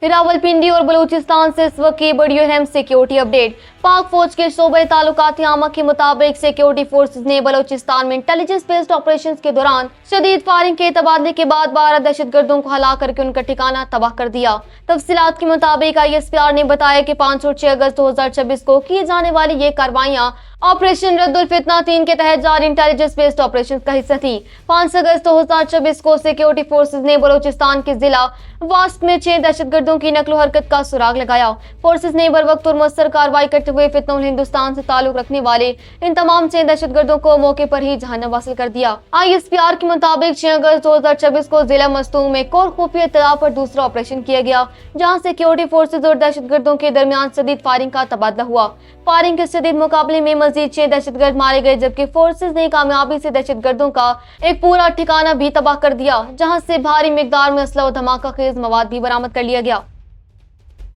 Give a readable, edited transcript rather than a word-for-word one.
रावलपिंडी और बलूचिस्तान से इस वक्त की बड़ी अहम सिक्योरिटी अपडेट। पाक फौज के शोबे ताल्लुकात आमा के मुताबिक सिक्योरिटी फोर्सेज ने बलूचिस्तान में इंटेलिजेंस बेस्ड ऑपरेशन के दौरान शदीद फायरिंग के तबादले के बाद 12 दहशतगर्दों को हला करके उनका ठिकाना तबाह कर दिया। तफसीलात के मुताबिक ISPR ने बताया कि 5 और 6 अगस्त 2026 को की जाने वाली ये कार्रवाइयां ऑपरेशन रद्दुल फितना 3 के तहत जारी इंटेलिजेंस बेस्ड ऑपरेशन का हिस्सा थी। 5 अगस्त 2026 को सिक्योरिटी फोर्सेज ने बलूचिस्तान के जिला वास्प में 6 दहशतगर्दों की नकलो हरकत का सुराग लगाया। फोर्सेज ने बर वक्त और मौसर कार्रवाई करते हुए फितनुल हिंदुस्तान से ताल्लुक रखने वाले इन तमाम 6 दहशतगर्दों को मौके पर ही जहन्नम वासिल कर दिया। ISPR के मुताबिक 6 अगस्त 2026 को जिला मस्तूम में कोर खुफिया इत्तला पर दूसरा ऑपरेशन किया गया, जहाँ सिक्योरिटी फोर्सेज और दहशतगर्दों के दरमियान शदीद फायरिंग का तबादला हुआ। फायरिंग के शदीद मुकाबले में मजीद 6 दहशतगर्द मारे गए, जबकि फोर्सेज ने कामयाबी से दहशतगर्दों का एक पूरा ठिकाना भी तबाह कर दिया, जहां से भारी मिकदार में असला और धमाका खेज मवाद भी बरामद कर लिया गया।